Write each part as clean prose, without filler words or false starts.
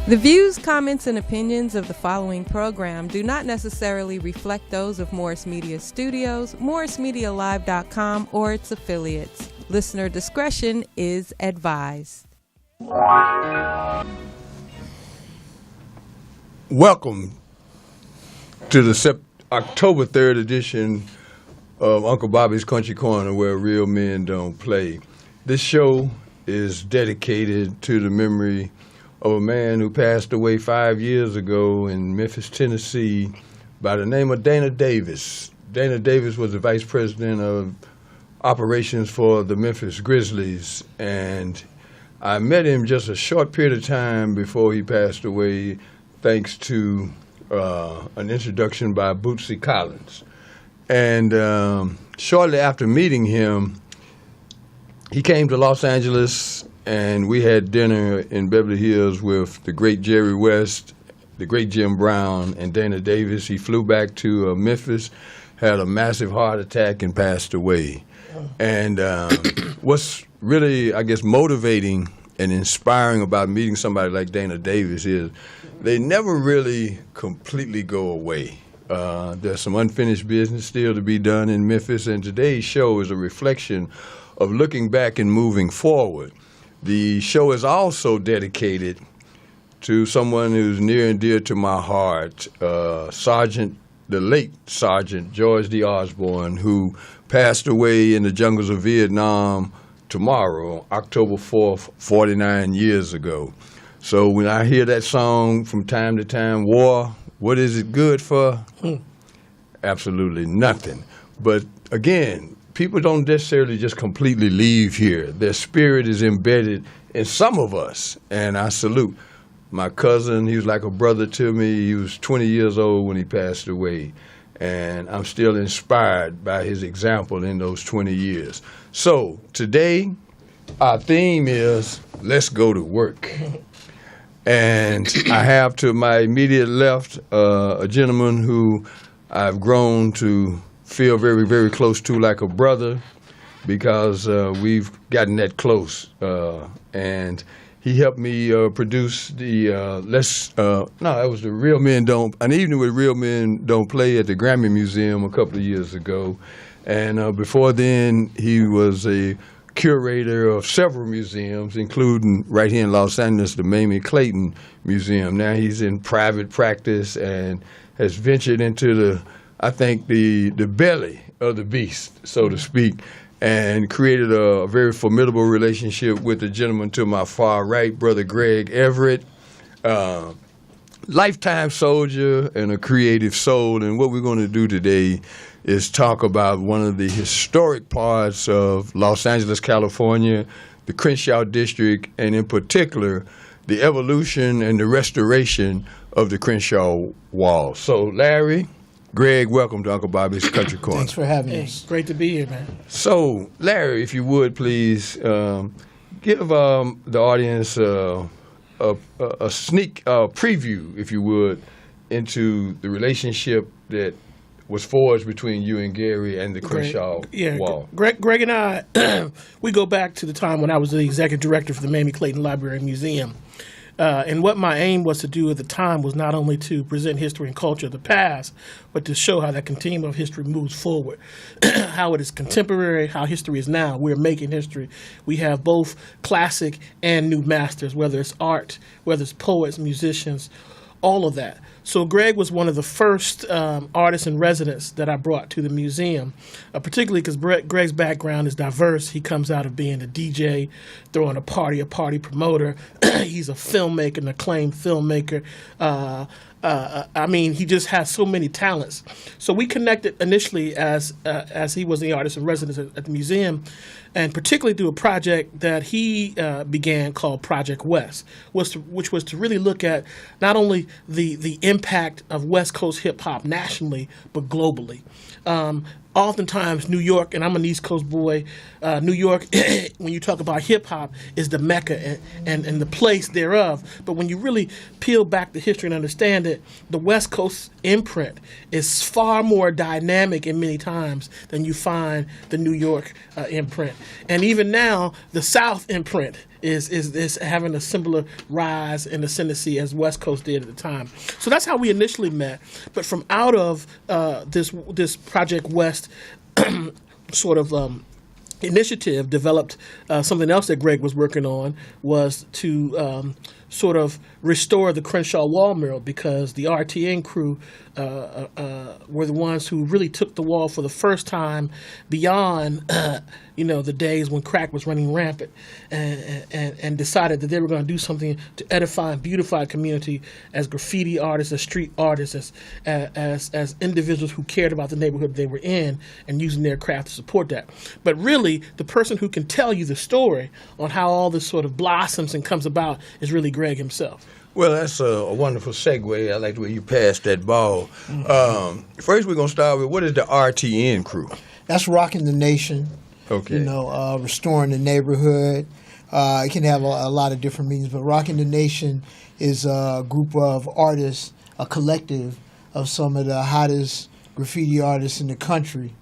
The views, comments, and opinions of the following program do not necessarily reflect those of Morris Media Studios, MorrisMediaLive.com, or its affiliates. Listener discretion is advised. Welcome to the October 3rd edition of Uncle Bobby's Country Corner, where real men don't play. This show is dedicated to the memory of a man who passed away 5 years ago in Memphis, Tennessee, by the name of Dana Davis. Dana Davis was the vice president of operations for the Memphis Grizzlies, and I met him just a short period of time before he passed away, thanks to an introduction by Bootsy Collins. And shortly after meeting him, he came to Los Angeles, and we had dinner in Beverly Hills with the great Jerry West, the great Jim Brown, and Dana Davis. He flew back to Memphis, had a massive heart attack, and passed away. And what's really, I guess, motivating and inspiring about meeting somebody like Dana Davis is they never really completely go away. There's some unfinished business still to be done in Memphis, and today's show is a reflection of looking back and moving forward. The show is also dedicated to someone who's near and dear to my heart, the late Sergeant George D. Osborne, who passed away in the jungles of Vietnam tomorrow, October 4th, 49 years ago. So when I hear that song from time to time, war, what is it good for? Absolutely nothing. But again, people don't necessarily just completely leave here. Their spirit is embedded in some of us, and I salute my cousin. He was like a brother to me. He was 20 years old when he passed away, and I'm still inspired by his example in those 20 years. So today, our theme is let's go to work. And I have to my immediate left a gentleman who I've grown to feel very, very close to, like a brother, because we've gotten that close. And he helped me produce the that was the Real Men Don't, an evening with Real Men Don't Play at the Grammy Museum a couple of years ago. And before then, he was a curator of several museums, including right here in Los Angeles, the Mamie Clayton Museum. Now he's in private practice and has ventured into the belly of the beast, so to speak, and created a very formidable relationship with the gentleman to my far right, Brother Greg Everett, lifetime soldier and a creative soul. And what we're going to do today is talk about one of the historic parts of Los Angeles, California, the Crenshaw District, and in particular, the evolution and the restoration of the Crenshaw Wall. So, Larry, Greg, welcome to Uncle Bobby's Country Corner. Thanks for having us. Great to be here, man. So, Larry, if you would, please give the audience a sneak preview, if you would, into the relationship that was forged between you and Gary and the Crenshaw Wall. Greg and I, we go back to the time when I was the executive director for the Mamie Clayton Library and Museum. And what my aim was to do at the time was not only to present history and culture of the past, but to show how that continuum of history moves forward, how it is contemporary, how history is now. We're making history. We have both classic and new masters, whether it's art, whether it's poets, musicians, all of that. So Greg was one of the first artists in residence that I brought to the museum, particularly because Greg's background is diverse. He comes out of being a DJ, throwing a party promoter. He's a filmmaker, an acclaimed filmmaker. He just has so many talents. So we connected initially as he was the artist in residence at the museum, and particularly through a project that he began called Project West, which was to really look at not only the impact of West Coast hip-hop nationally, but globally. Oftentimes, New York, and I'm an East Coast boy, New York, when you talk about hip-hop, is the mecca and the place thereof. But when you really peel back the history and understand it, the West Coast imprint is far more dynamic in many times than you find the New York imprint. And even now, the South imprint is having a similar rise in ascendancy as West Coast did at the time. So that's how we initially met. But from out of this Project West sort of initiative developed something else that Greg was working on, was to sort of restore the Crenshaw Wall mural, because the RTN crew were the ones who really took the wall for the first time beyond the days when crack was running rampant, and decided that they were going to do something to edify and beautify a community as graffiti artists, as street artists, as individuals who cared about the neighborhood they were in and using their craft to support that. But really, the person who can tell you the story on how all this sort of blossoms and comes about is really Greg himself. Well, that's a wonderful segue. I like the way you passed that ball. First, we're going to start with, what is the RTN crew? That's Rocking the Nation. Okay. Restoring the neighborhood. It can have a lot of different meanings, but Rocking the Nation is a group of artists, a collective of some of the hottest graffiti artists in the country,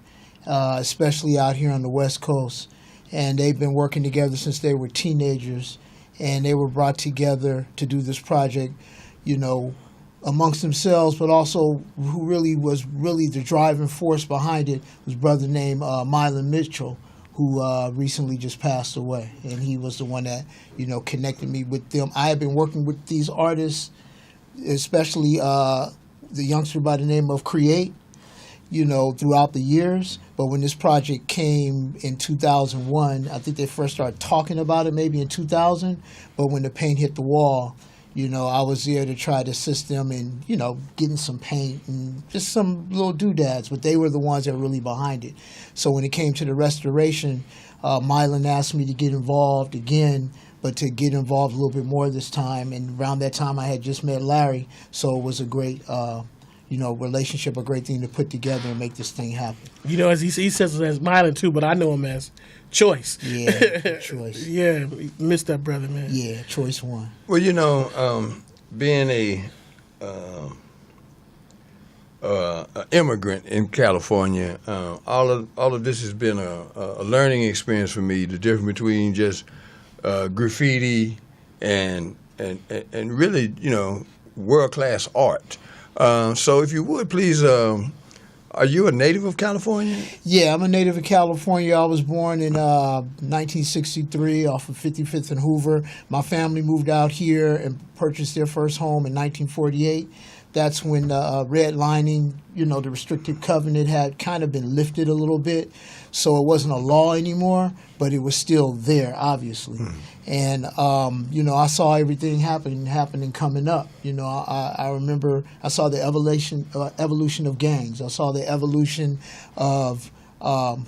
especially out here on the West Coast. And they've been working together since they were teenagers. And they were brought together to do this project, amongst themselves, but also who really was the driving force behind it was a brother named Mylan Mitchell, who recently just passed away. And he was the one that, connected me with them. I have been working with these artists, especially the youngster by the name of Create, throughout the years. But when this project came in 2001, I think they first started talking about it maybe in 2000. But when the paint hit the wall, I was there to try to assist them in, getting some paint and just some little doodads. But they were the ones that were really behind it. So when it came to the restoration, Mylan asked me to get involved again, but to get involved a little bit more this time. And around that time, I had just met Larry. So it was a great relationship, a great thing to put together and make this thing happen. As he says it as Mylan too, but I know him as Choice. Yeah, Choice. Yeah, missed that brother, man. Yeah, Choice one. Well, being a immigrant in California, all of this has been a learning experience for me. The difference between just graffiti and really, world-class art. So if you would, please, are you a native of California? Yeah, I'm a native of California. I was born in 1963 off of 55th and Hoover. My family moved out here and purchased their first home in 1948. That's when redlining, the restricted covenant had kind of been lifted a little bit. So it wasn't a law anymore, but it was still there, obviously. And, I saw everything happening coming up. I remember I saw the evolution of gangs. I saw the evolution of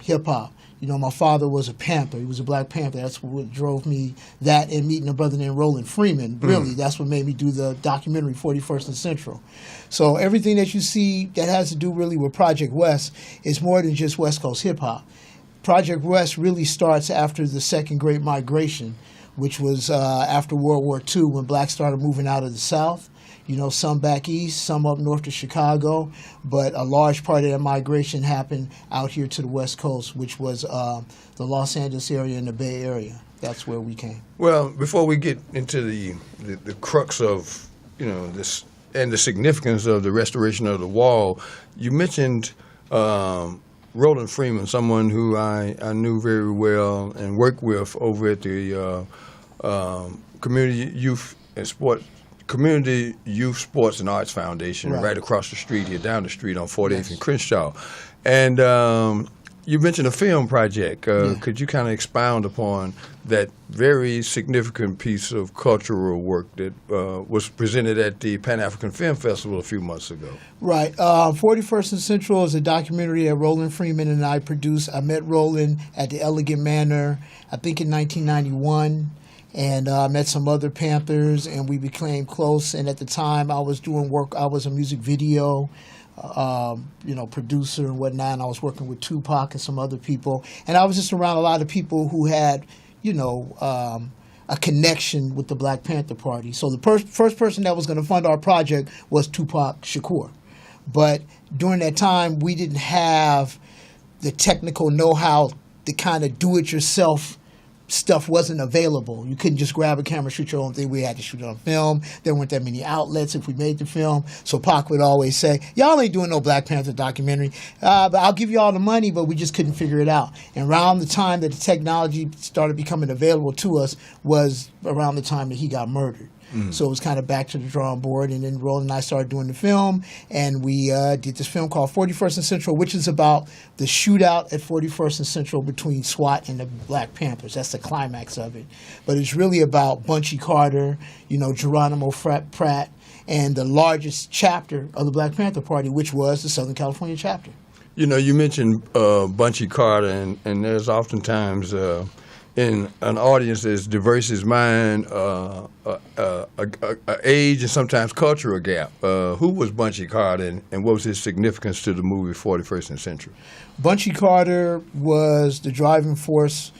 hip-hop. My father was a Panther. He was a Black Panther. That's what drove me, that and meeting a brother named Roland Freeman. Really, that's what made me do the documentary 41st and Central. So everything that you see that has to do really with Project West is more than just West Coast hip-hop. Project West really starts after the Second Great Migration, which was after World War II when blacks started moving out of the South. Some back east, some up north to Chicago, but a large part of that migration happened out here to the West Coast, which was the Los Angeles area and the Bay Area. That's where we came. Well, before we get into the crux of, this and the significance of the restoration of the wall, you mentioned Roland Freeman, someone who I knew very well and worked with over at the Community Youth Sports and Arts Foundation, right across the street here, down the street on 48th and Crenshaw. And you mentioned a film project. Could you kind of expound upon that very significant piece of cultural work that was presented at the Pan-African Film Festival a few months ago? Right. 41st and Central is a documentary that Roland Freeman and I produced. I met Roland at the Elegant Manor, I think in 1991. And I met some other Panthers, and we became close. And at the time, I was doing work. I was a music video, producer and whatnot. And I was working with Tupac and some other people. And I was just around a lot of people who had, a connection with the Black Panther Party. So the first person that was going to fund our project was Tupac Shakur. But during that time, we didn't have the technical know-how to kind of do-it-yourself stuff wasn't available. You couldn't just grab a camera, shoot your own thing. We had to shoot it on film. There weren't that many outlets if we made the film. So Pac would always say, y'all ain't doing no Black Panther documentary, but I'll give you all the money, but we just couldn't figure it out. And around the time that the technology started becoming available to us was around the time that he got murdered. So it was kind of back to the drawing board, and then Roland and I started doing the film, and we did this film called 41st and Central, which is about the shootout at 41st and Central between SWAT and the Black Panthers. That's the climax of it. But it's really about Bunchy Carter, Geronimo Pratt, and the largest chapter of the Black Panther Party, which was the Southern California chapter. You mentioned Bunchy Carter, and there's oftentimes in an audience as diverse as mine, age and sometimes cultural gap. Who was Bunchy Carter, and what was his significance to the movie 41st and Central? Bunchy Carter was the driving force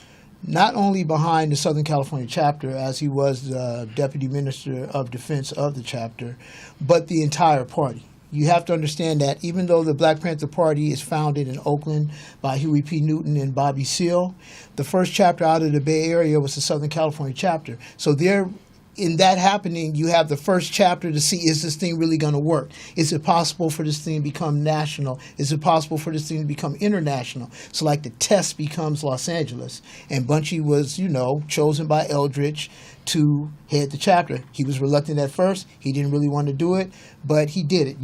not only behind the Southern California chapter, as he was the Deputy Minister of Defense of the chapter, but the entire party. You have to understand that even though the Black Panther Party is founded in Oakland by Huey P. Newton and Bobby Seale, the first chapter out of the Bay Area was the Southern California chapter. So there, in that happening, you have the first chapter to see, is this thing really going to work? Is it possible for this thing to become national? Is it possible for this thing to become international? So like the test becomes Los Angeles. And Bunchy was, chosen by Eldridge to head the chapter. He was reluctant at first. He didn't really want to do it, but he did it.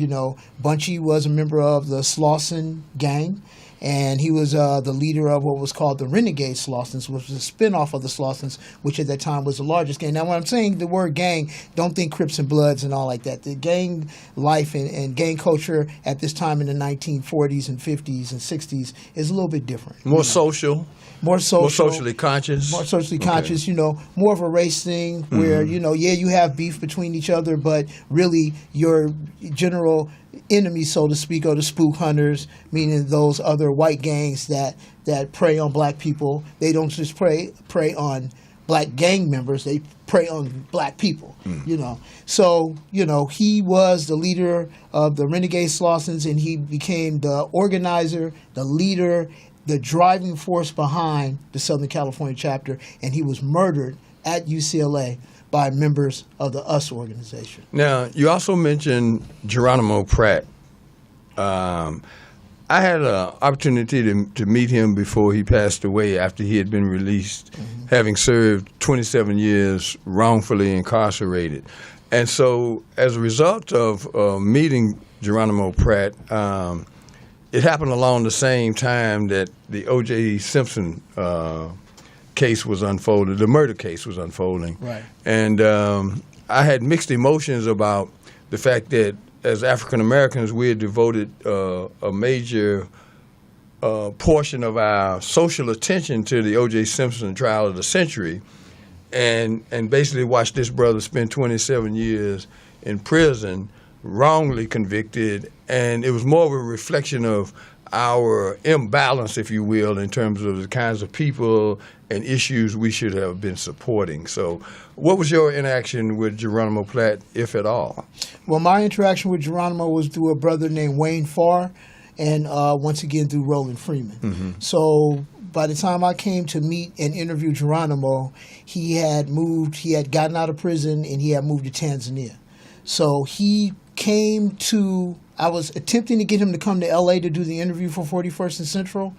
Bunchy was a member of the Slauson gang, and he was the leader of what was called the Renegade Slausons, which was a spinoff of the Slausons, which at that time was the largest gang. Now, when I'm saying the word gang, don't think Crips and Bloods and all like that. The gang life and gang culture at this time in the 1940s and 50s and 60s is a little bit different. More social. More socially conscious. More socially conscious, more of a race thing where, you have beef between each other, but really your general enemies, so to speak, are the spook hunters, meaning those other white gangs that prey on black people. They don't just prey on black gang members, they prey on black people, So, he was the leader of the Renegade Slausons, and he became the organizer, the leader, the driving force behind the Southern California chapter, and he was murdered at UCLA by members of the US organization. Now, you also mentioned Geronimo Pratt. I had an opportunity to meet him before he passed away after he had been released, having served 27 years wrongfully incarcerated. And so as a result of meeting Geronimo Pratt, it happened along the same time that the O.J. Simpson case was unfolded, the murder case was unfolding. Right. And I had mixed emotions about the fact that as African Americans, we had devoted a major portion of our social attention to the O.J. Simpson trial of the century, and basically watched this brother spend 27 years in prison, wrongly convicted, and it was more of a reflection of our imbalance, if you will, in terms of the kinds of people and issues we should have been supporting. So what was your interaction with Geronimo Pratt, if at all? Well, my interaction with Geronimo was through a brother named Wayne Farr, and once again through Roland Freeman. So by the time I came to meet and interview Geronimo, he had gotten out of prison, and he had moved to Tanzania. So he came to, I was attempting to get him to come to L.A. to do the interview for 41st and Central,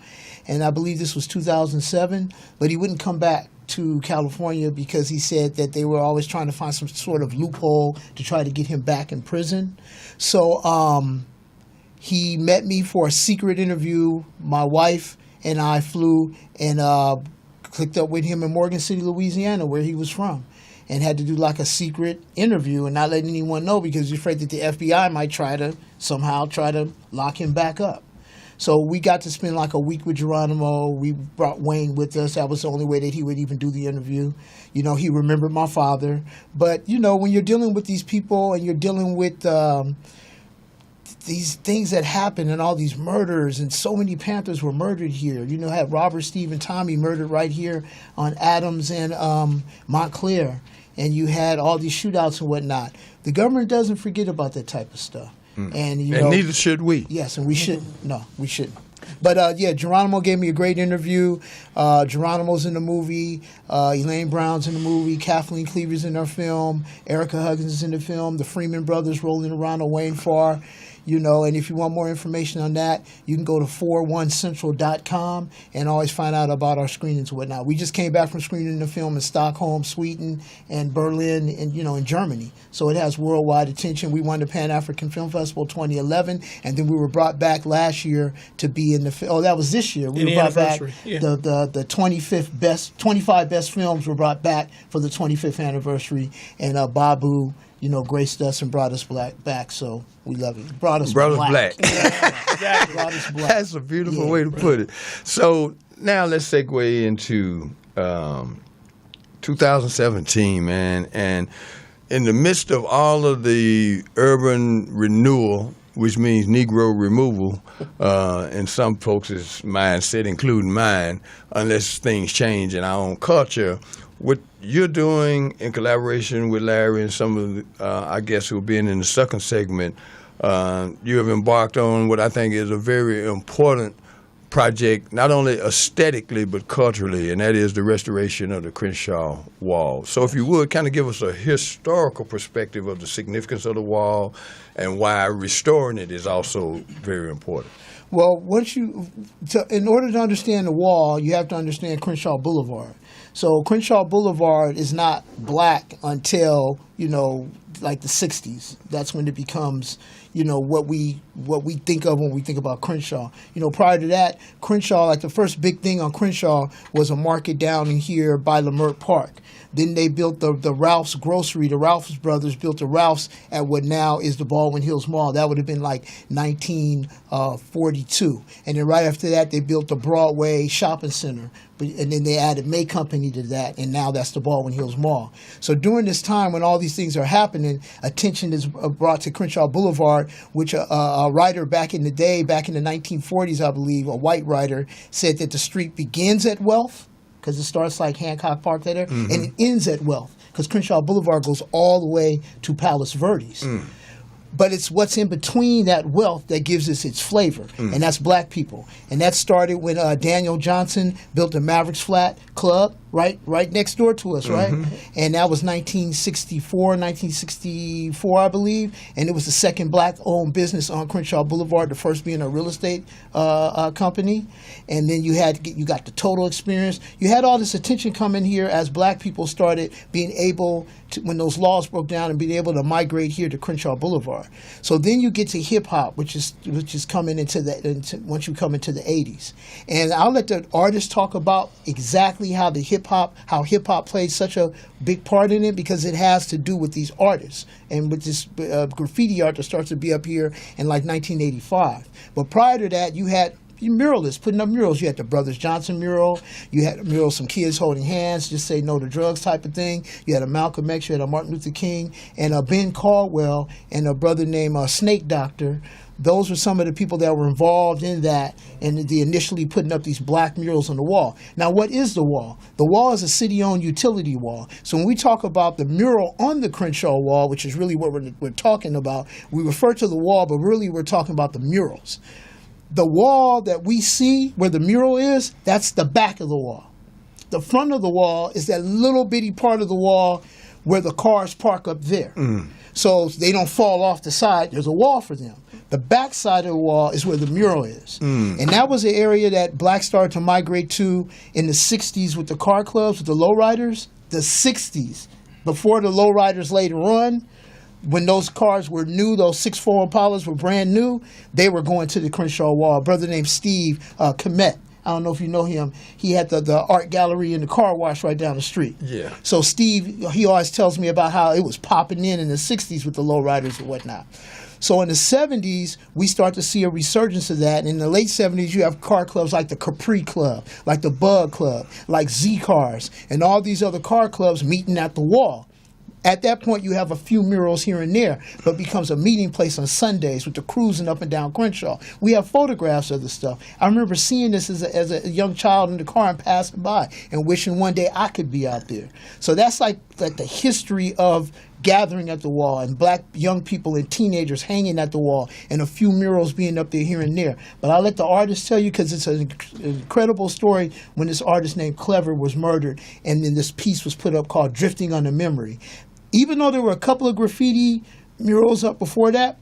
and I believe this was 2007, but he wouldn't come back to California because he said that they were always trying to find some sort of loophole to try to get him back in prison. So he met me for a secret interview. My wife and I flew and clicked up with him in Morgan City, Louisiana, where he was from, and had to do like a secret interview and not letting anyone know because you're afraid that the FBI might try to lock him back up. So we got to spend like a week with Geronimo. We brought Wayne with us. That was the only way that he would even do the interview. He remembered my father. But, when you're dealing with these people and you're dealing with these things that happen and all these murders, and so many Panthers were murdered here. Had Robert, Steve, and Tommy murdered right here on Adams and Montclair. And you had all these shootouts and whatnot. The government doesn't forget about that type of stuff. And neither should we. Yes, and we shouldn't. No, we shouldn't. But yeah, Geronimo gave me a great interview. Geronimo's in the movie. Elaine Brown's in the movie. Kathleen Cleaver's in our film. Erica Huggins is in the film. The Freeman brothers rolling around on Wayne Farr. You know, and if you want more information on that, you can go to 41central.com and always find out about our screenings and whatnot. We just came back from screening the film in Stockholm, Sweden, and Berlin, and in Germany. So it has worldwide attention. We won the Pan-African Film Festival 2011, and then we were brought back last year to be in the. Oh, that was this year. We were brought back. Yeah. The 25 best films were brought back for the 25th anniversary, and Babu, graced us and brought us back. So we love it. Brought us black. Yeah, Exactly. Brought us black. That's a beautiful way to put it. So now let's segue into 2017, man. And in the midst of all of the urban renewal, which means Negro removal, in some folks' mindset, including mine, unless things change in our own culture, what you're doing in collaboration with Larry and some of the, I guess, who have been in the second segment, you have embarked on what I think is a very important project, not only aesthetically but culturally, and that is the restoration of the Crenshaw Wall. So if you would, kind of give us a historical perspective of the significance of the wall and why restoring it is also very important. Well, in order to understand the wall, you have to understand Crenshaw Boulevard. So Crenshaw Boulevard is not black until, like the 60s. That's when it becomes, what we think of when we think about Crenshaw. Prior to that, Crenshaw, like the first big thing on Crenshaw was a market down in here by Lamert Park. Then they built the Ralph's Grocery. The Ralph's brothers built the Ralph's at what now is the Baldwin Hills Mall. That would have been like 1942. And then right after that, they built the Broadway Shopping Center. And then they added May Company to that, and now that's the Baldwin Hills Mall. So during this time when all these things are happening, attention is brought to Crenshaw Boulevard, which a writer back in the day, back in the 1940s, I believe, a white writer, said that the street begins at Wealth, because it starts like Hancock Park there, and it ends at Wealth, because Crenshaw Boulevard goes all the way to Palos Verdes. But it's what's in between that wealth that gives us its flavor, and that's black people. And that started when Daniel Johnson built the Mavericks Flat Club right next door to us, right? And that was 1964, I believe. And it was the second black-owned business on Crenshaw Boulevard, the first being a real estate company. And then you got the Total Experience. You had all this attention coming here as black people started being able to, when those laws broke down, and being able to migrate here to Crenshaw Boulevard. So then you get to hip hop, which is coming once you come into the 80s. And I'll let the artists talk about exactly how hip hop played such a big part in it, because it has to do with these artists and with this graffiti art that starts to be up here in like 1985. But prior to that, you had muralists putting up murals. You had the Brothers Johnson mural. You had a mural, some kids holding hands, just say no to drugs type of thing. You had a Malcolm X. You had a Martin Luther King, and a Ben Caldwell, and a brother named Snake Doctor. Those were some of the people that were involved in that, and the initially putting up these black murals on the wall. Now, what is the wall? The wall is a city-owned utility wall. So when we talk about the mural on the Crenshaw Wall, which is really what we're talking about, we refer to the wall, but really we're talking about the murals. The wall that we see where the mural is, that's the back of the wall. The front of the wall is that little bitty part of the wall where the cars park up there. So they don't fall off the side. There's a wall for them. The back side of the wall is where the mural is. And that was the area that blacks started to migrate to in the 60s with the car clubs, with the lowriders. The 60s, before the lowriders later on, when those cars were new, those 6'4" Impalas were brand new, they were going to the Crenshaw Wall. A brother named Steve Komet, I don't know if you know him, he had the art gallery and the car wash right down the street. Yeah. So Steve, he always tells me about how it was popping in the 60s with the lowriders and whatnot. So in the 70s, we start to see a resurgence of that. And in the late 70s, you have car clubs like the Capri Club, like the Bug Club, like Z Cars, and all these other car clubs meeting at the wall. At that point, you have a few murals here and there, but becomes a meeting place on Sundays with the cruising up and down Crenshaw. We have photographs of the stuff. I remember seeing this as a young child in the car and passing by and wishing one day I could be out there. So that's like the history of gathering at the wall, and black young people and teenagers hanging at the wall, and a few murals being up there here and there. But I'll let the artist tell you, because it's an incredible story when this artist named Clever was murdered, and then this piece was put up called Drifting on the Memory. Even though there were a couple of graffiti murals up before that,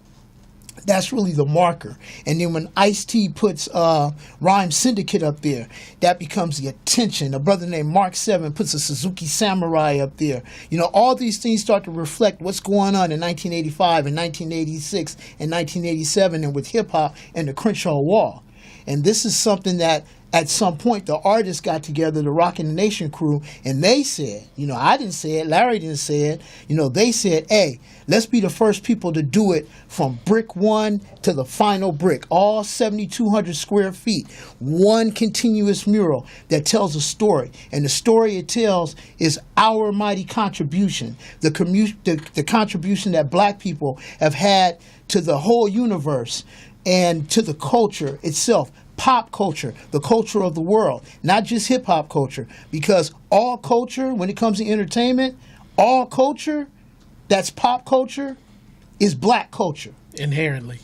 that's really the marker. And then when Ice-T puts Rhyme Syndicate up there, that becomes the attention. A brother named Mark 7 puts a Suzuki Samurai up there. You know, all these things start to reflect what's going on in 1985 and 1986 and 1987 and with hip-hop and the Crenshaw Wall. And this is something that at some point the artists got together, the Rockin' the Nation crew, and they said, you know, I didn't say it, Larry didn't say it, you know, they said, hey, let's be the first people to do it from brick one to the final brick, all 7,200 square feet, one continuous mural that tells a story. And the story it tells is our mighty contribution, the contribution that black people have had to the whole universe and to the culture itself. Pop culture, the culture of the world, not just hip-hop culture, because all culture, when it comes to entertainment, all culture that's pop culture is black culture. Inherently.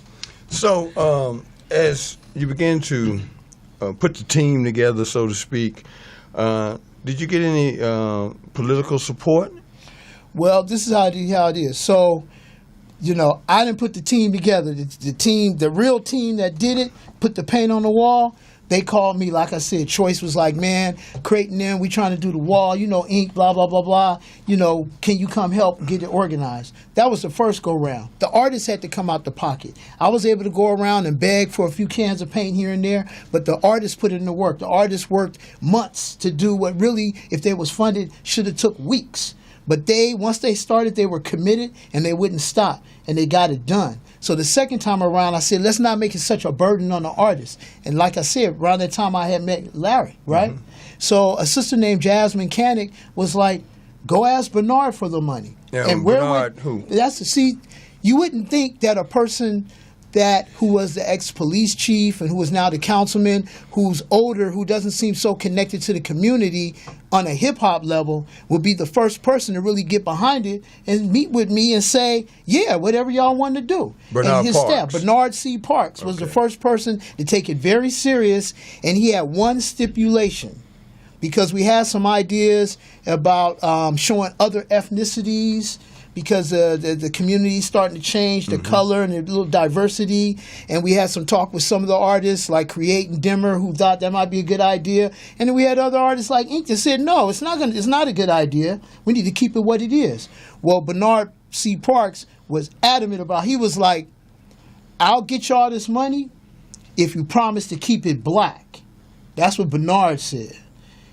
So as you begin to put the team together, so to speak, did you get any political support? Well, this is how it is. So, you know, I didn't put the team together. The team, the real team that did it, put the paint on the wall. They called me, like I said, Choice was like, man, Creighton and we trying to do the wall, you know, ink, blah, blah, blah, blah. You know, can you come help get it organized? That was the first go-round. The artists had to come out the pocket. I was able to go around and beg for a few cans of paint here and there, but the artists put it in the work. The artists worked months to do what really, if they was funded, should have took weeks. But once they started, they were committed and they wouldn't stop, and they got it done. So the second time around, I said, let's not make it such a burden on the artist. And like I said, around that time I had met Larry, right? Mm-hmm. So a sister named Jasmine Canick was like, go ask Bernard for the money. Yeah, and Bernard who? You wouldn't think that a person who was the ex-police chief and who is now the councilman, who's older, who doesn't seem so connected to the community on a hip-hop level, would be the first person to really get behind it and meet with me and say, yeah, whatever y'all want to do. Bernard and his Parks. staff, Bernard C. Parks, was the first person to take it very serious, and he had one stipulation. Because we had some ideas about showing other ethnicities, because the community is starting to change, the color and the little diversity. And we had some talk with some of the artists like Create and Dimmer, who thought that might be a good idea. And then we had other artists like Ink that said, no, it's not a good idea. We need to keep it what it is. Well, Bernard C. Parks was adamant about it. He was like, I'll get y'all this money if you promise to keep it black. That's what Bernard said.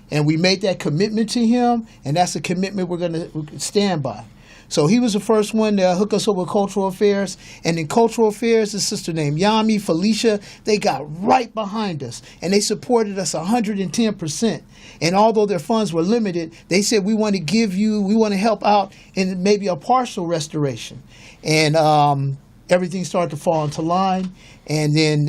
And we made that commitment to him, and that's a commitment we're going to stand by. So he was the first one to hook us up with Cultural Affairs. And in Cultural Affairs, a sister named Yami, Felicia, they got right behind us. And they supported us 110%. And although their funds were limited, they said, we want to help out in maybe a partial restoration. And everything started to fall into line. And then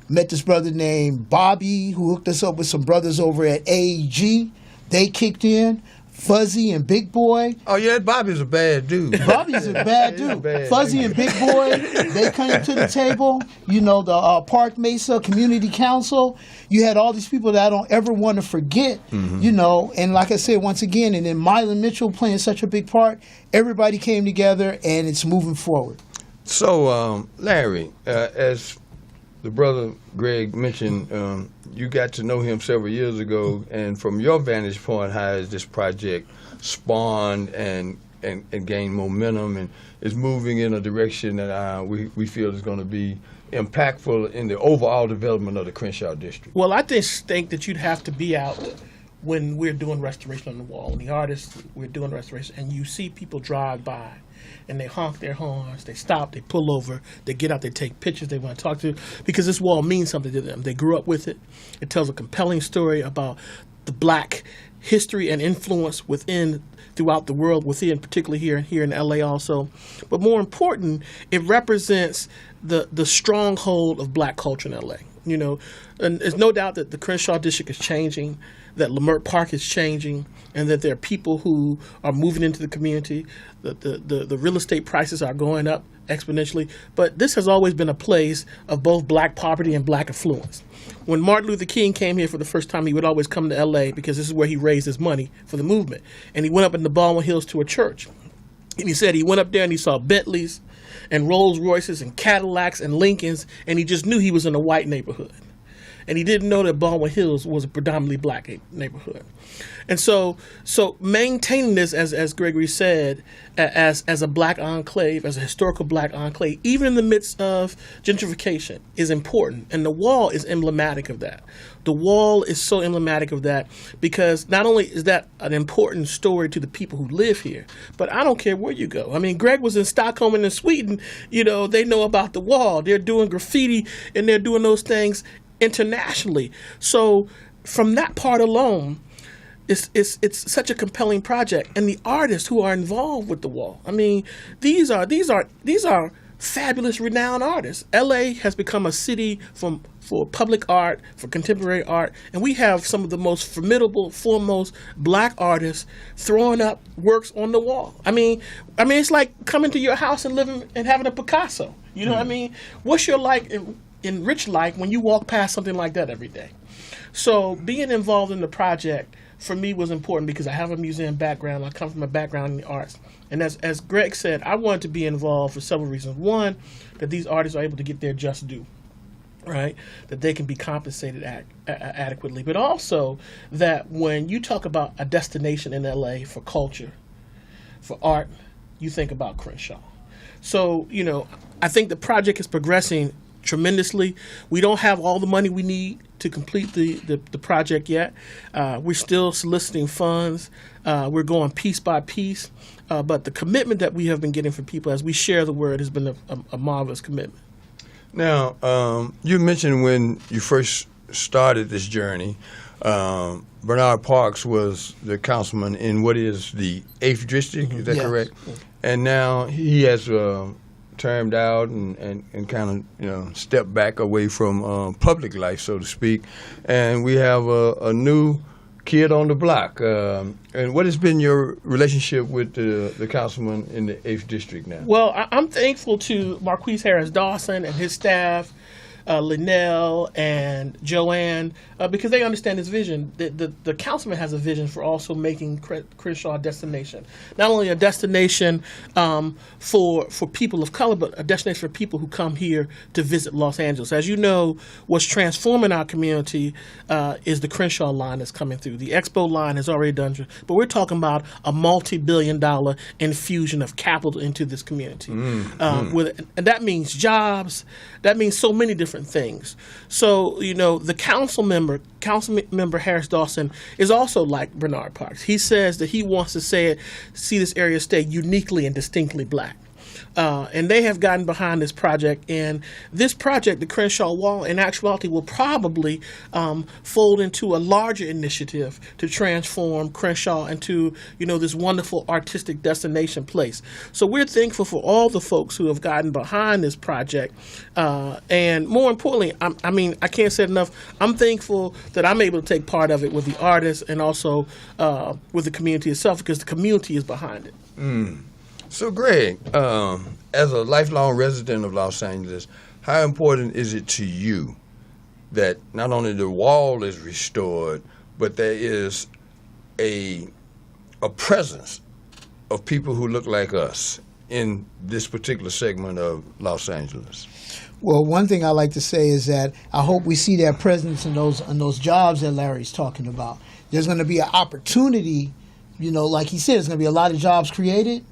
met this brother named Bobby, who hooked us up with some brothers over at AEG. They kicked in. Fuzzy and Big Boy. Oh, yeah, Bobby's a bad dude. Bobby's a bad dude. Fuzzy and Big Boy, they came to the table. You know, the Park Mesa Community Council. You had all these people that I don't ever want to forget, you know. And like I said, once again, and then Mylon Mitchell playing such a big part, everybody came together, and it's moving forward. So, Larry, as the brother Greg mentioned, you got to know him several years ago, and from your vantage point, how has this project spawned and gained momentum and is moving in a direction that we feel is going to be impactful in the overall development of the Crenshaw district? Well, I just think that you'd have to be out when we're doing restoration on the wall, and the artists, we're doing restoration, and you see people drive by. And they honk their horns, they stop, they pull over, they get out, they take pictures, they want to talk to, because this wall means something to them. They grew up with it. It tells a compelling story about the black history and influence throughout the world, particularly here in LA also. But more important, it represents the stronghold of black culture in LA. You know, and there's no doubt that the Crenshaw district is changing. that Lamert Park is changing, and that there are people who are moving into the community. The real estate prices are going up exponentially. But this has always been a place of both black poverty and black affluence. When Martin Luther King came here for the first time, he would always come to L.A. because this is where he raised his money for the movement. And he went up in the Baldwin Hills to a church. And he said he went up there and he saw Bentleys and Rolls Royces and Cadillacs and Lincolns, and he just knew he was in a white neighborhood. And he didn't know that Baldwin Hills was a predominantly black neighborhood. And so maintaining this, as Gregory said, as a black enclave, as a historical black enclave, even in the midst of gentrification, is important. And the wall is emblematic of that. The wall is so emblematic of that because not only is that an important story to the people who live here, but I don't care where you go. I mean, Greg was in Stockholm and in Sweden. You know, they know about the wall. They're doing graffiti and they're doing those things internationally. So from that part alone, it's such a compelling project, and the artists who are involved with the wall. I mean, these are fabulous, renowned artists. LA has become a city for public art, for contemporary art, and we have some of the most formidable, foremost black artists throwing up works on the wall. I mean, it's like coming to your house and living and having a Picasso. You know what I mean? What's your enriched life when you walk past something like that every day? So being involved in the project for me was important because I have a museum background. I come from a background in the arts. And as Greg said, I wanted to be involved for several reasons. One, that these artists are able to get their just due, right? That they can be compensated adequately. But also that when you talk about a destination in LA for culture, for art, you think about Crenshaw. So, you know, I think the project is progressing tremendously. We don't have all the money we need to complete the project yet. We're still soliciting funds. We're going piece by piece. But the commitment that we have been getting from people as we share the word has been a marvelous commitment. Now, you mentioned when you first started this journey, Bernard Parks was the councilman in what is the 8th District, is that correct? And now he has termed out and kind of stepped back away from public life, so to speak, and we have a new kid on the block. And what has been your relationship with the councilman in the 8th District now? Well, I'm thankful to Marquise Harris Dawson and his staff, Linnell and Joanne, because they understand his vision. The councilman has a vision for also making Crenshaw a destination. Not only a destination for people of color, but a destination for people who come here to visit Los Angeles. As you know, what's transforming our community is the Crenshaw line that's coming through. The Expo line has already done, but we're talking about a multi-billion-dollar infusion of capital into this community. And that means jobs. That means so many different things. So, the council member Harris Dawson is also like Bernard Parks. He says that he wants to see this area stay uniquely and distinctly black. And they have gotten behind this project. And this project, the Crenshaw Wall, in actuality will probably fold into a larger initiative to transform Crenshaw into, this wonderful artistic destination place. So we're thankful for all the folks who have gotten behind this project. And more importantly, I can't say it enough, I'm thankful that I'm able to take part of it with the artists and also with the community itself, because the community is behind it. So, Greg, as a lifelong resident of Los Angeles, how important is it to you that not only the wall is restored, but there is a presence of people who look like us in this particular segment of Los Angeles? Well, one thing I like to say is that I hope we see that presence in those jobs that Larry's talking about. There's going to be an opportunity, like he said, there's going to be a lot of jobs created.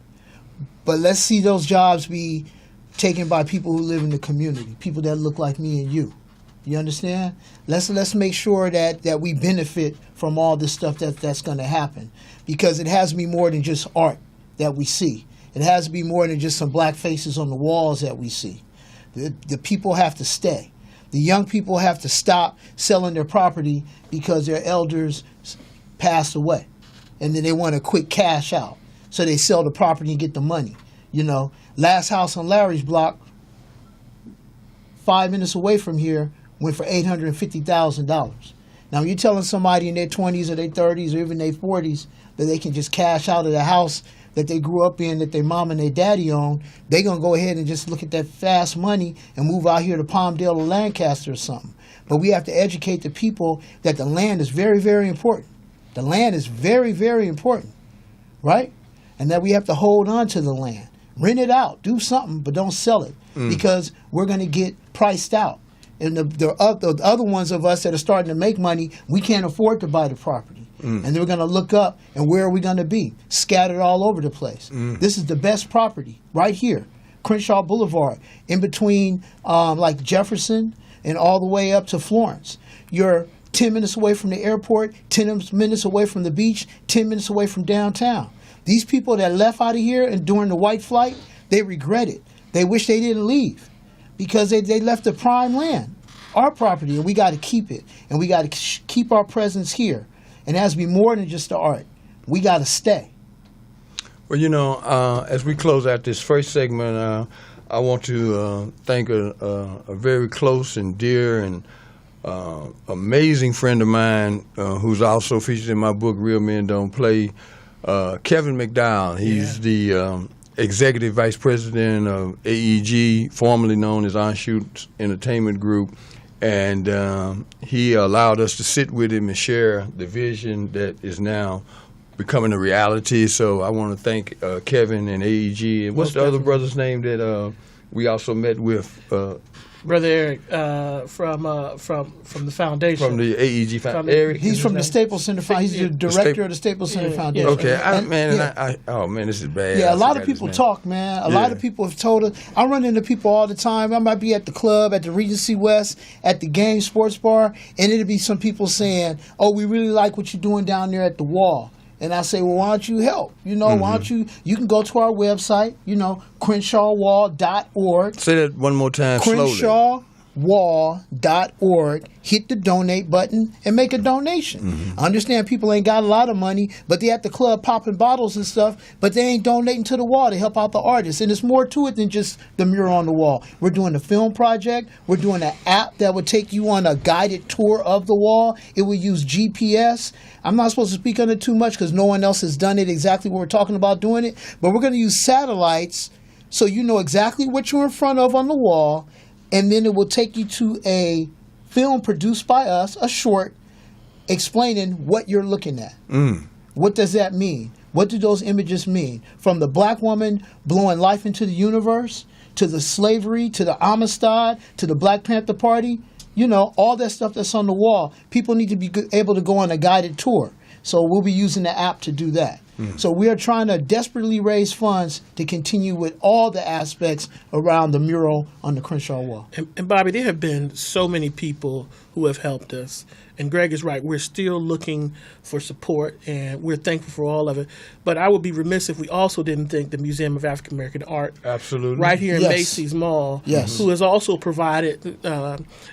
But let's see those jobs be taken by people who live in the community, people that look like me and you. You understand? Let's make sure that we benefit from all this stuff that's going to happen, because it has to be more than just art that we see. It has to be more than just some black faces on the walls that we see. The people have to stay. The young people have to stop selling their property because their elders passed away, and then they want a quick cash out. So they sell the property and get the money. Last house on Larry's block, 5 minutes away from here, went for $850,000. Now, you're telling somebody in their 20s or their 30s or even their 40s that they can just cash out of the house that they grew up in, that their mom and their daddy owned, they're going to go ahead and just look at that fast money and move out here to Palmdale or Lancaster or something. But we have to educate the people that the land is very, very important. The land is very, very important, right? And that we have to hold on to the land. Rent it out. Do something, but don't sell it because we're going to get priced out. And the other ones of us that are starting to make money, we can't afford to buy the property. And then we're going to look up, and where are we going to be? Scattered all over the place. This is the best property right here, Crenshaw Boulevard, in between like Jefferson and all the way up to Florence. You're 10 minutes away from the airport, 10 minutes away from the beach, 10 minutes away from downtown. These people that left out of here and during the white flight, they regret it. They wish they didn't leave because they left the prime land, our property, and we got to keep it. And we got to keep our presence here. And it has to be more than just the art. We got to stay. Well, you know, as we close out this first segment, I want to thank a very close and dear and amazing friend of mine who's also featured in my book, Real Men Don't Play, Kevin McDowell. He's the Executive Vice President of AEG, formerly known as On Shoot Entertainment Group. And he allowed us to sit with him and share the vision that is now becoming a reality. So I want to thank Kevin and AEG. And what's the other brother's name that we also met with? Brother Eric from the foundation. From the AEG Foundation. Eric? He's from the Staples Center Foundation. He's the director of the Staples Center Foundation. Okay. Oh, man, this is bad. Yeah, a lot of people talk, man. A lot of people have told us. I run into people all the time. I might be at the club, at the Regency West, at the Game Sports Bar, and it'll be some people saying, oh, we really like what you're doing down there at the wall. And I say, well, why don't you help? You know, why don't you can go to our website, CrenshawWall.org. Say that one more time slowly. CrenshawWall.org. Hit the donate button and make a donation. I understand people ain't got a lot of money, but they at the club popping bottles and stuff, but they ain't donating to the wall to help out the artists. And there's more to it than just the mural on the wall. We're doing a film project. We're doing an app that would take you on a guided tour of the wall. It will use GPS. I'm not supposed to speak on it too much because no one else has done it exactly when we're talking about doing it, but we're going to use satellites so you know exactly what you're in front of on the wall, and then it will take you to a film produced by us, a short, explaining what you're looking at. What does that mean? What do those images mean? From the black woman blowing life into the universe, to the slavery, to the Amistad, to the Black Panther Party, all that stuff that's on the wall. People need to be able to go on a guided tour. So we'll be using the app to do that. So we are trying to desperately raise funds to continue with all the aspects around the mural on the Crenshaw Wall. And Bobby, there have been so many people who have helped us. And Greg is right. We're still looking for support, and we're thankful for all of it. But I would be remiss if we also didn't thank the Museum of African American Art, right here in Macy's Mall, who has also provided,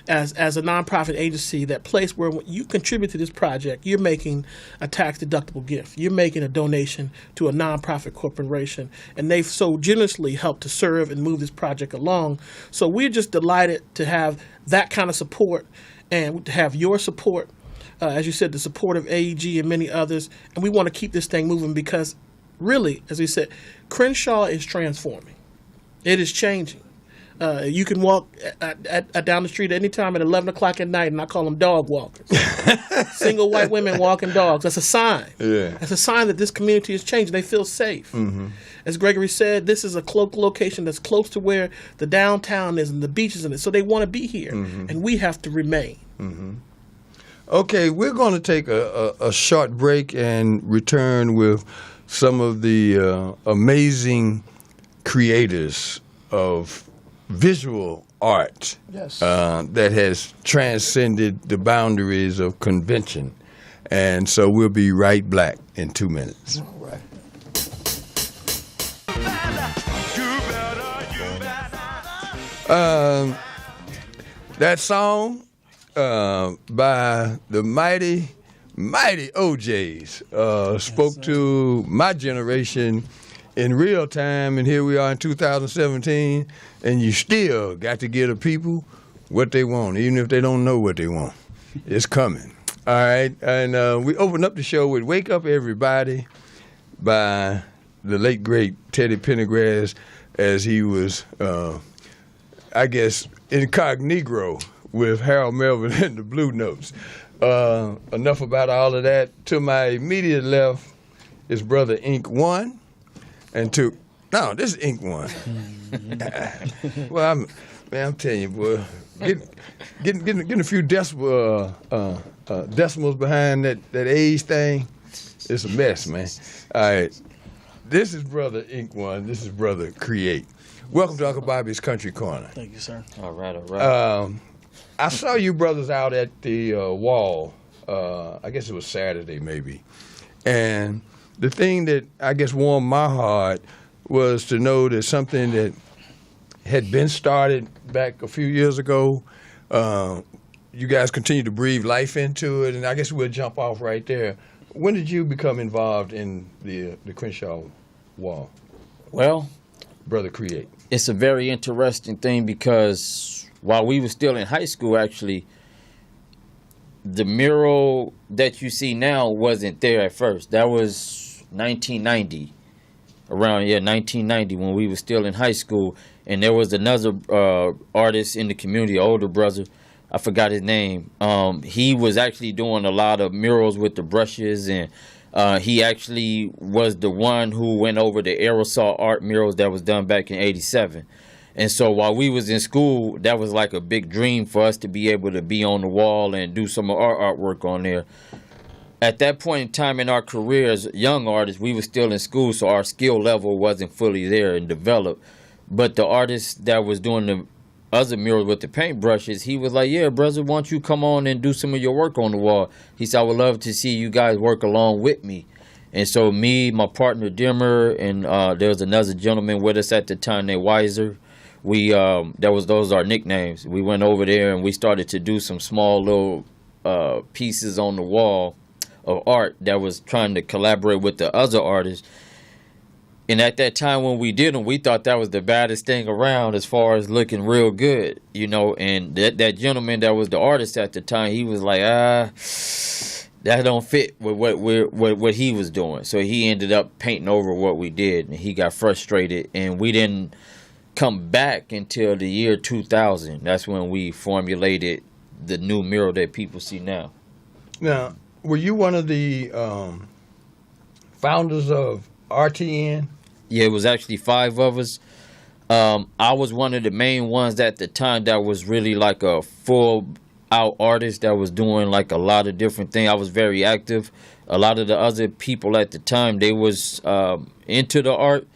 as a nonprofit agency, that place where you contribute to this project, you're making a tax-deductible gift. You're making a donation to a nonprofit corporation, and they've so generously helped to serve and move this project along. So we're just delighted to have that kind of support, and to have your support, as you said, the support of AEG and many others. And we want to keep this thing moving because really, as we said, Crenshaw is transforming. It is changing. You can walk down the street anytime at 11 o'clock at night, and I call them dog walkers. Single white women walking dogs. That's a sign. That's a sign that this community is changing. They feel safe. As Gregory said, this is a location that's close to where the downtown is and the beaches and it. So they want to be here, and we have to remain. Okay, we're going to take a short break and return with some of the amazing creators of visual art that has transcended the boundaries of convention. And so we'll be right back in 2 minutes. All right. That song by the mighty OJs spoke to my generation in real time, and here we are in 2017, and you still got to give the people what they want, even if they don't know what they want. It's coming. All right, and we opened up the show with "Wake Up Everybody" by the late great Teddy Pendergrass, as he was, I guess, incognito with Harold Melvin and the Blue Notes. Enough about all of that. To my immediate left is brother EnkOne, and this is EnkOne. Well, I'm telling you, boy, getting a few decimals behind that age thing, it's a mess, man. All right, this is brother EnkOne. This is brother Create. Welcome to Uncle Bobby's Country Corner. Thank you, sir. All right. I saw you brothers out at the wall. I guess it was Saturday, maybe. And the thing that I guess warmed my heart was to know that something that had been started back a few years ago, you guys continue to breathe life into it. And I guess we'll jump off right there. When did you become involved in the Crenshaw Wall? Well, brother Create. It's a very interesting thing because while we were still in high school, actually, the mural that you see now wasn't there at first. That was 1990, around 1990 when we were still in high school. And there was another artist in the community, older brother, I forgot his name. He was actually doing a lot of murals with the brushes, and he actually was the one who went over the aerosol art murals that was done back in '87. And so while we was in school, that was like a big dream for us to be able to be on the wall and do some of our artwork on there. At that point in time in our career as young artists, we were still in school, so our skill level wasn't fully there and developed. But the artist that was doing the other murals with the paintbrushes, he was like, yeah, brother, why don't you come on and do some of your work on the wall? He said, I would love to see you guys work along with me. And so me, my partner Dimmer, and there was another gentleman with us at the time named Weiser. Those are our nicknames. We went over there and we started to do some small little pieces on the wall of art that was trying to collaborate with the other artists. And at that time when we did them, we thought that was the baddest thing around as far as looking real good, you know. And that gentleman that was the artist at the time, he was like, that don't fit with what he was doing. So he ended up painting over what we did, and he got frustrated. And we didn't come back until the year 2000. That's when we formulated the new mural that people see now. Now, were you one of the founders of RTN? Yeah, it was actually 5 of us. I was one of the main ones at the time that was really like a full-out artist that was doing like a lot of different things. I was very active. A lot of the other people at the time, they was into the art.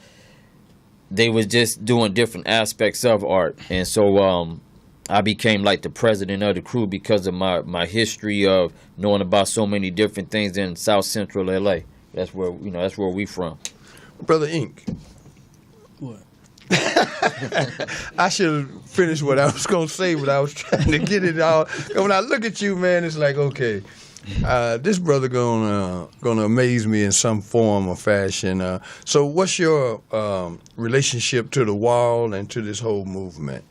They was just doing different aspects of art. And so I became like the president of the crew because of my history of knowing about so many different things in South Central LA. That's where we from. Brother Ink. What? I should have finished what I was going to say, but I was trying to get it all. When I look at you, man, it's like, okay, this brother gonna amaze me in some form or fashion. So what's your relationship to the wall and to this whole movement?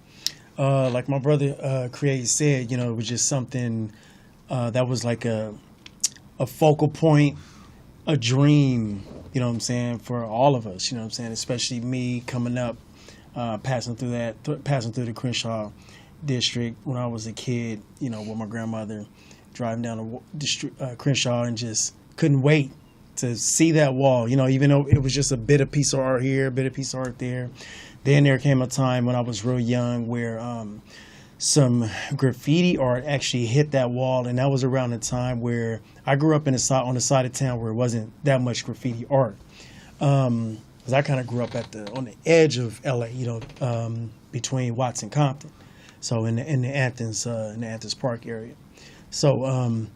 Like my brother Create said, it was just something that was like a focal point, a dream, you know what I'm saying, for all of us, you know what I'm saying, especially me coming up, passing through the Crenshaw district when I was a kid, with my grandmother, driving down the Crenshaw and just couldn't wait to see that wall, even though it was just a bit of piece of art here, a bit of piece of art there. Then there came a time when I was real young where some graffiti art actually hit that wall, and that was around the time where I grew up on the side of town where it wasn't that much graffiti art. Because I kind of grew up on the edge of LA, between Watts and Compton, so in the Athens Park area. So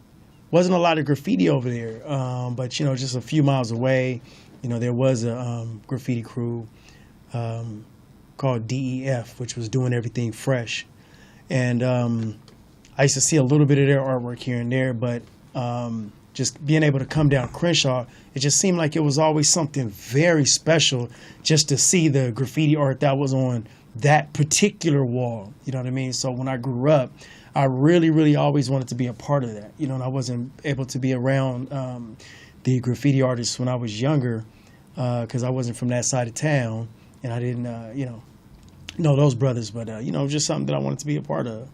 wasn't a lot of graffiti over there, but just a few miles away, there was a graffiti crew called DEF, which was doing everything fresh. And I used to see a little bit of their artwork here and there, but just being able to come down Crenshaw, it just seemed like it was always something very special just to see the graffiti art that was on that particular wall. You know what I mean? So when I grew up, I really, really always wanted to be a part of that, you know, and I wasn't able to be around the graffiti artists when I was younger because I wasn't from that side of town, and I didn't, know those brothers, but, it was just something that I wanted to be a part of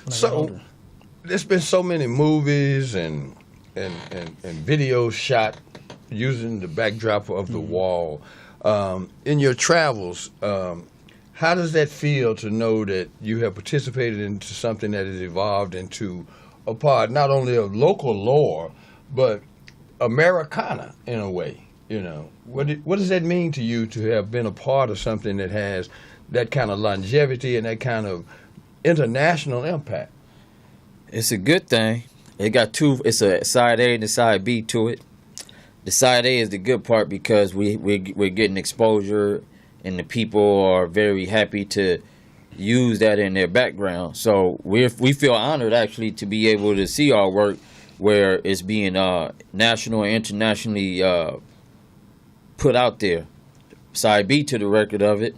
when I got older. There's been so many movies and videos shot using the backdrop of the wall. In your travels, how does that feel to know that you have participated into something that has evolved into a part not only of local lore, but Americana in a way? You know, what does that mean to you to have been a part of something that has that kind of longevity and that kind of international impact? It's a good thing. It got two. It's a side A and a side B to it. The side A is the good part because we're getting exposure, and the people are very happy to use that in their background. So we feel honored actually to be able to see our work where it's being national and internationally put out there. Side B to the record of it,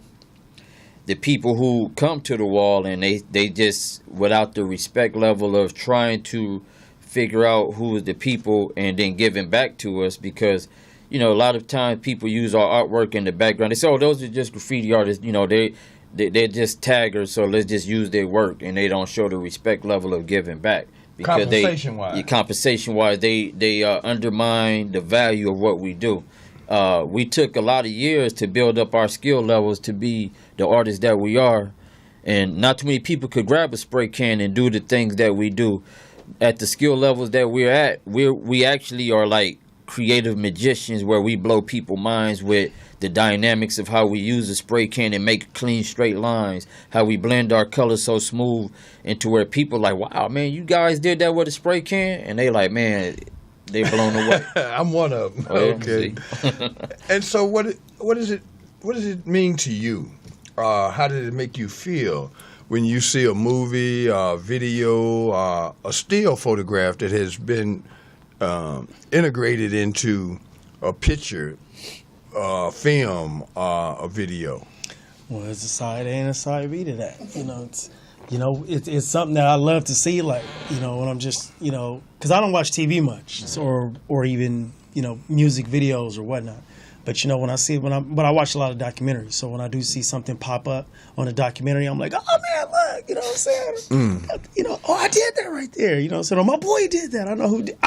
the people who come to the wall and they just, without the respect level of trying to figure out who is the people and then giving back to us, because a lot of times people use our artwork in the background. They say, oh, those are just graffiti artists, they're just taggers, so let's just use their work, and they don't show the respect level of giving back. Because compensation-wise, they undermine the value of what we do. We took a lot of years to build up our skill levels to be the artists that we are, and not too many people could grab a spray can and do the things that we do. At the skill levels that we're at, we actually are like creative magicians, where we blow people's minds with the dynamics of how we use a spray can and make clean, straight lines, how we blend our colors so smooth into where people like, wow, man, you guys did that with a spray can? And they like, man, they're blown away. I'm one of them. Oh, yeah, okay. And so what does it mean to you? How did it make you feel when you see a movie, a video, a still photograph that has been integrated into a picture, film, a video? Well, it's a side A and a side B to that. It's something that I love to see. Like, when I'm just, because I don't watch TV much, or even music videos or whatnot. But when I watch a lot of documentaries. So when I do see something pop up on a documentary, I'm like, oh man, look, what I'm saying? Oh, I did that right there. So my boy did that. I know who did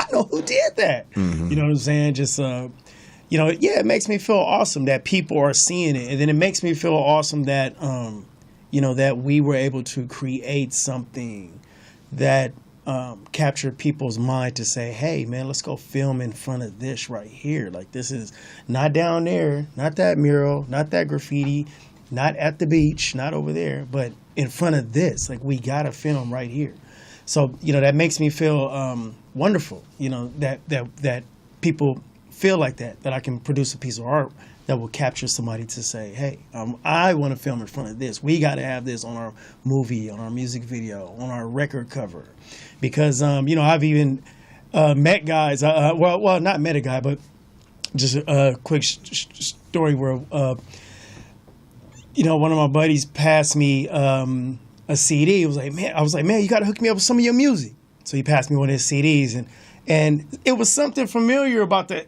that. Mm-hmm. You know what I'm saying? Just it makes me feel awesome that people are seeing it, and then it makes me feel awesome that that we were able to create something that captured people's mind to say, hey, man, let's go film in front of this right here. Like, this is not down there, not that mural, not that graffiti, not at the beach, not over there, but in front of this. Like, we got to film right here. So, that makes me feel wonderful, that people feel like that I can produce a piece of art that will capture somebody to say, hey, I want to film in front of this. We got to have this on our movie, on our music video, on our record cover. Because, I've even met guys, well, not met a guy, but just a quick story where, one of my buddies passed me a CD. He was like, I was like, man, you got to hook me up with some of your music. So he passed me one of his CDs, and it was something familiar about the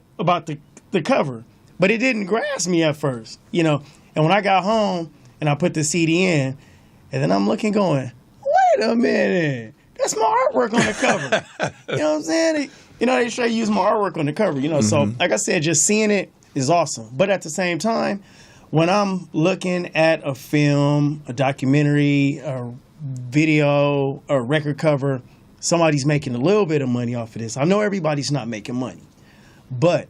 cover. But it didn't grasp me at first, And when I got home and I put the CD in, and then I'm looking going, wait a minute, that's my artwork on the cover. You know what I'm saying? They try to use my artwork on the cover, Mm-hmm. So like I said, just seeing it is awesome. But at the same time, when I'm looking at a film, a documentary, a video, a record cover, somebody's making a little bit of money off of this. I know everybody's not making money, but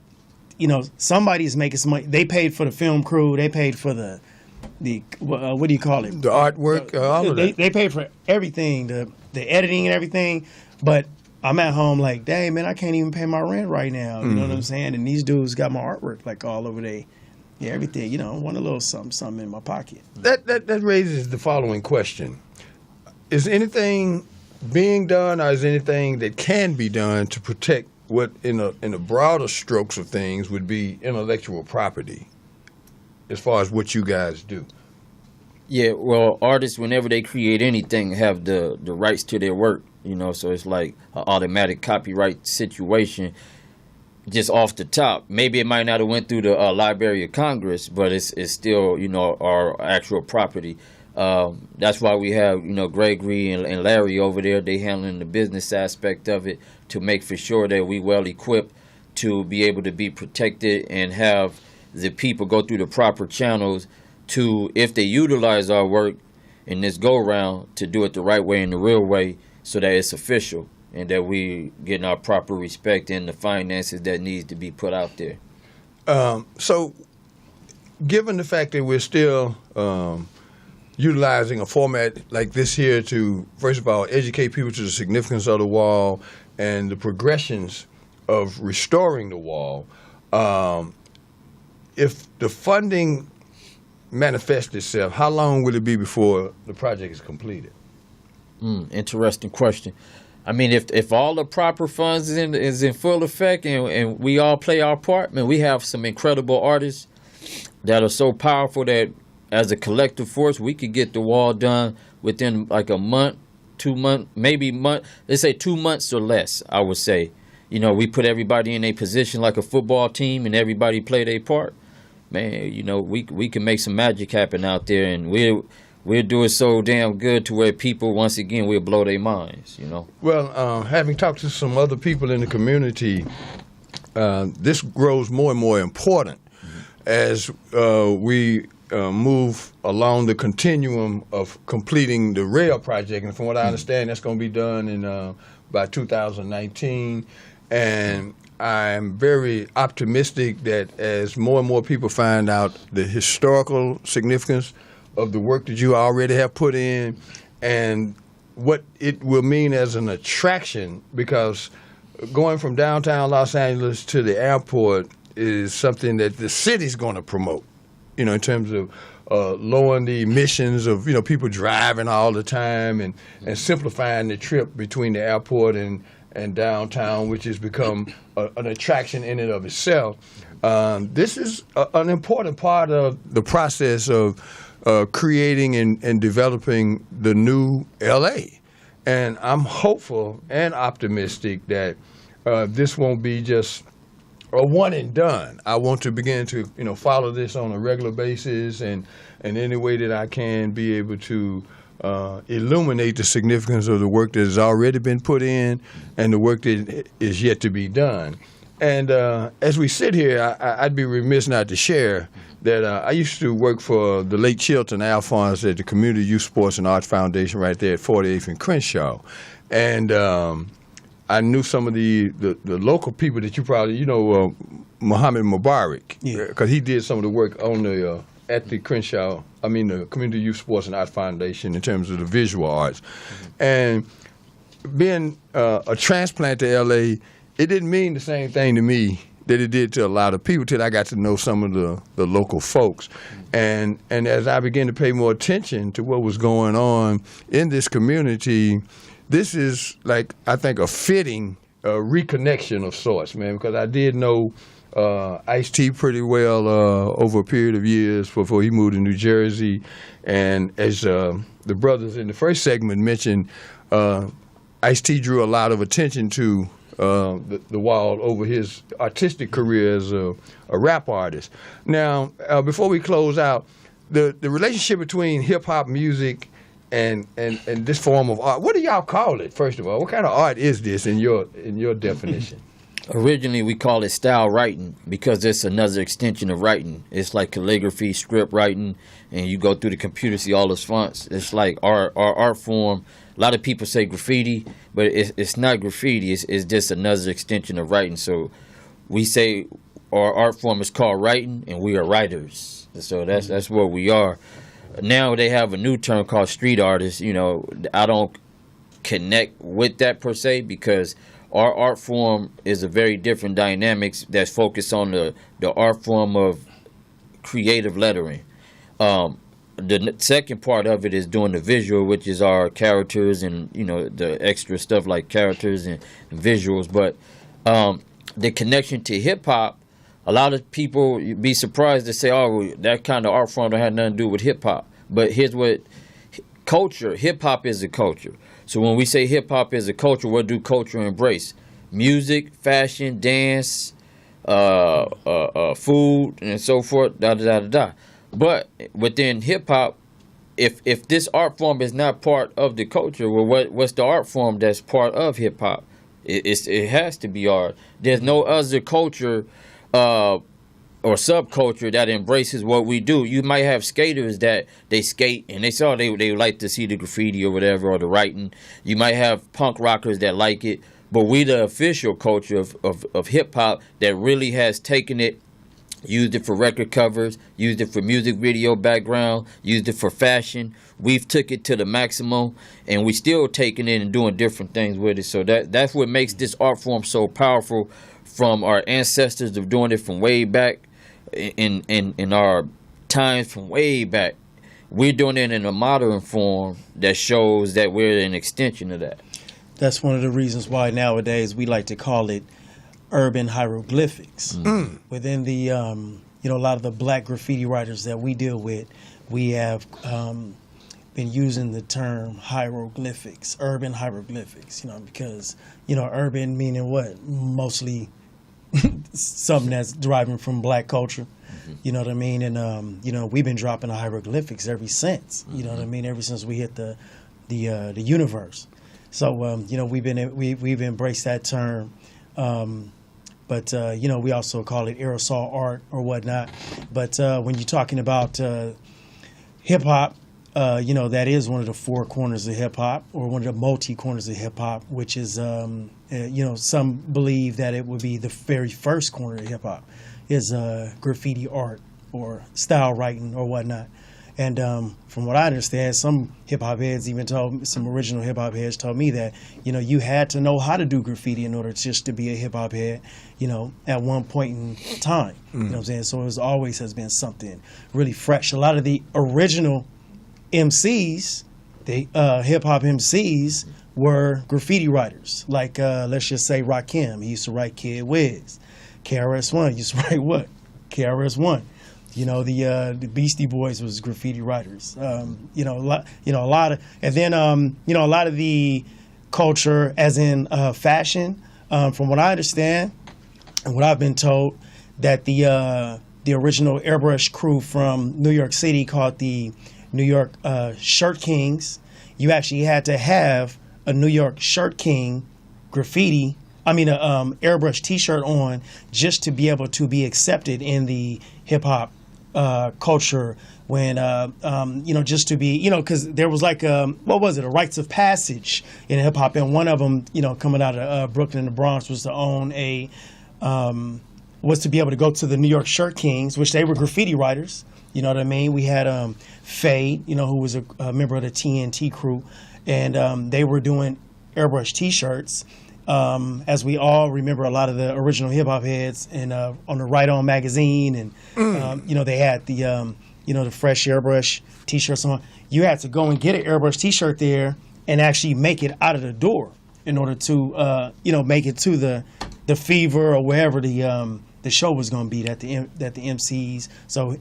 somebody's making some money. They paid for the film crew. They paid for the what do you call it? The artwork. All of that. They paid for everything, the editing and everything. But I'm at home like, dang, man, I can't even pay my rent right now. You know what I'm saying? And these dudes got my artwork like all over everything. I want a little something in my pocket. That raises the following question: is anything being done, or is anything that can be done to protect what, in the broader strokes of things, would be intellectual property, as far as what you guys do? Yeah, well, artists, whenever they create anything, have the rights to their work, so it's like an automatic copyright situation just off the top. Maybe it might not have went through the Library of Congress, but it's still, our actual property. That's why we have, Gregory and Larry over there. They handling the business aspect of it to make for sure that we well equipped to be able to be protected and have the people go through the proper channels to, if they utilize our work in this go-round, to do it the right way and the real way so that it's official and that we getting our proper respect and the finances that needs to be put out there. So, given the fact that we're still utilizing a format like this here to, first of all, educate people to the significance of the wall and the progressions of restoring the wall, if the funding manifests itself, how long will it be before the project is completed? Interesting question. I mean, if all the proper funds is in full effect and we all play our part, man, we have some incredible artists that are so powerful that as a collective force, we could get the wall done within like a month, 2 months, maybe month. Let's say 2 months or less, I would say. We put everybody in a position like a football team and everybody play their part. Man, we can make some magic happen out there, and we'll do it so damn good to where people, once again, will blow their minds, Well, having talked to some other people in the community, this grows more and more important as we move along the continuum of completing the rail project. And from what I understand, that's going to be done in by 2019. And I'm very optimistic that as more and more people find out the historical significance of the work that you already have put in and what it will mean as an attraction, because going from downtown Los Angeles to the airport is something that the city's going to promote, in terms of lowering the emissions of, people driving all the time and simplifying the trip between the airport and downtown, which has become an attraction in and of itself. This is an important part of the process of creating and developing the new L.A. And I'm hopeful and optimistic that this won't be just a one and done. I want to begin to, follow this on a regular basis and any way that I can be able to illuminate the significance of the work that has already been put in and the work that is yet to be done. And as we sit here, I'd be remiss not to share that I used to work for the late Chilton Alphonse at the Community Youth Sports and Arts Foundation right there at 48th and Crenshaw. And I knew some of the local people that you probably, Muhammad Mubarak, because he did some of the work on the at the the Community Youth Sports and Arts Foundation in terms of the visual arts. And being a transplant to L.A., it didn't mean the same thing to me that it did to a lot of people till I got to know some of the local folks. And as I began to pay more attention to what was going on in this community, this is like, I think, a fitting reconnection of sorts, man, because I did know Ice-T pretty well over a period of years before he moved to New Jersey. And as the brothers in the first segment mentioned, Ice-T drew a lot of attention to the wall over his artistic career as a rap artist. Now, before we close out, the relationship between hip-hop music and this form of art, what do y'all call it, first of all? What kind of art is this in your definition? Originally, we call it style writing because it's another extension of writing. It's like calligraphy, script writing, and you go through the computer, see all those fonts. It's like our art form. A lot of people say graffiti, but it's not graffiti. It's just another extension of writing. So we say our art form is called writing, and we are writers. So that's what we are. Now they have a new term called street artists. I don't connect with that per se because our art form is a very different dynamics that's focused on the art form of creative lettering. The second part of it is doing the visual, which is our characters and the extra stuff like characters and visuals. But the connection to hip hop, a lot of people, you'd be surprised to say, oh, that kind of art form don't have nothing to do with hip hop. But here's what culture, hip hop is a culture. So when we say hip hop is a culture, what do culture embrace? Music, fashion, dance, food, and so forth, da da da da da. But within hip hop, if this art form is not part of the culture, well, what's the art form that's part of hip hop? It has to be art. There's no other culture or subculture that embraces what we do. You might have skaters that they skate and they like to see the graffiti or whatever or the writing. You might have punk rockers that like it, but we the official culture of hip hop that really has taken it, used it for record covers, used it for music video background, used it for fashion. We've took it to the maximum, and we still taking it and doing different things with it. So that's what makes this art form so powerful, from our ancestors of doing it from way back in our times from way back. We're doing it in a modern form that shows that we're an extension of that. That's one of the reasons why nowadays we like to call it urban hieroglyphics. Within the, a lot of the black graffiti writers that we deal with, we have been using the term hieroglyphics, urban hieroglyphics, because, urban meaning what? Mostly something that's deriving from black culture. You know what I mean? And, we've been dropping the hieroglyphics ever since, you know what I mean? Ever since we hit the universe. So, we've embraced that term. But we also call it aerosol art or whatnot. But when you're talking about hip-hop, that is one of the four corners of hip-hop, or one of the multi-corners of hip-hop, which is, some believe that it would be the very first corner of hip-hop, is graffiti art or style writing or whatnot. And from what I understand, some hip-hop heads some original hip-hop heads told me that, you had to know how to do graffiti in order just to be a hip-hop head, at one point in time. You know what I'm saying? So it always has been something really fresh. A lot of the original MCs, the hip-hop MCs, were graffiti writers. Like, let's just say Rakim. He used to write Kid Wiz. KRS-One used to write what? KRS-One. The Beastie Boys was graffiti writers. A lot of, and then a lot of the culture, as in fashion. From what I understand, and what I've been told, that the original airbrush crew from New York City, called the New York Shirt Kings, you actually had to have a New York Shirt King graffiti. Airbrush T-shirt on, just to be able to be accepted in the hip hop culture. When just to be, because there was like a rites of passage in hip hop, and one of them, coming out of Brooklyn and the Bronx, was to own was to be able to go to the New York Shirt Kings, which they were graffiti writers. You know what I mean? We had Fade, who was a member of the TNT crew, and they were doing airbrush T-shirts. As we all remember, a lot of the original hip hop heads, and on the Right On magazine, and they had the fresh airbrush T-shirts on. You had to go and get an airbrush T-shirt there and actually make it out of the door in order to make it to the Fever or wherever the show was going to be that the MCs. So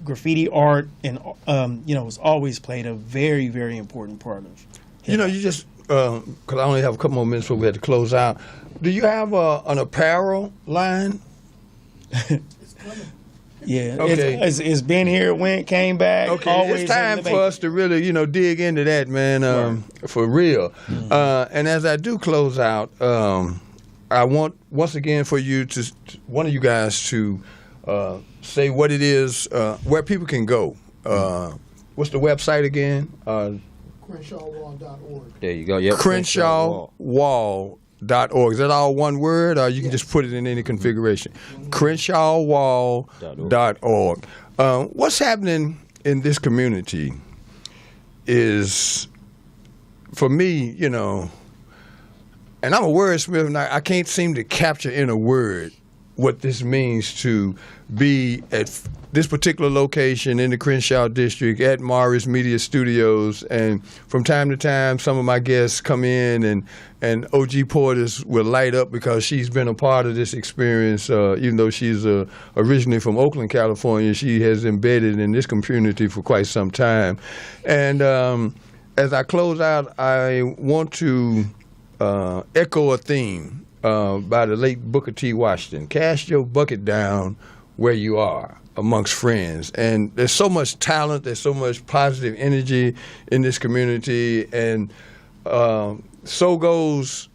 graffiti art and was always played a very, very important part of hip-hop. You just. Because I only have a couple more minutes before we have to close out. Do you have an apparel line? It's coming. Yeah, okay. It's been here, came back. Okay, always it's time for us to really, dig into that, man, for real. Mm-hmm. And as I do close out, I want once again for you to, one of you guys, to say what it is, where people can go. What's the website again? CrenshawWall.org. There you go. Yep. CrenshawWall.org. Is that all one word, or you can just put it in any configuration? CrenshawWall.org. What's happening in this community is, for me, and I'm a wordsmith, and I can't seem to capture in a word what this means to be at this particular location in the Crenshaw district at Morris Media Studios. And from time to time, some of my guests come in, and O.G. Portis will light up because she's been a part of this experience. Even though she's originally from Oakland, California, she has embedded in this community for quite some time. And as I close out, I want to echo a theme by the late Booker T. Washington. Cast your bucket down where you are amongst friends. And there's so much talent, there's so much positive energy in this community, and so goes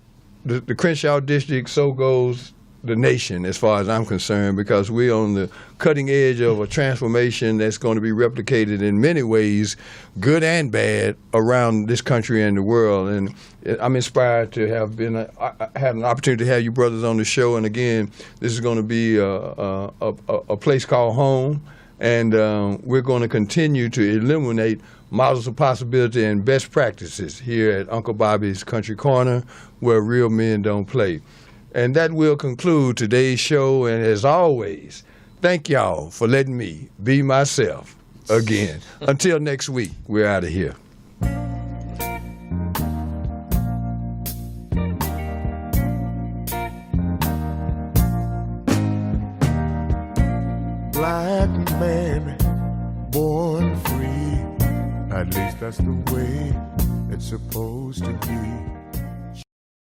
the Crenshaw district, so goes the nation as far as I'm concerned, because we're on the cutting edge of a transformation that's going to be replicated in many ways, good and bad, around this country and the world. And I'm inspired to have had an opportunity to have you brothers on the show. And again, this is going to be a place called home, and we're going to continue to illuminate models of possibility and best practices here at Uncle Bobby's Country Corner, where real men don't play. And that will conclude today's show. And as always, thank y'all for letting me be myself again. Until next week, we're out of here. Black man, born free. At least that's the way it's supposed to be.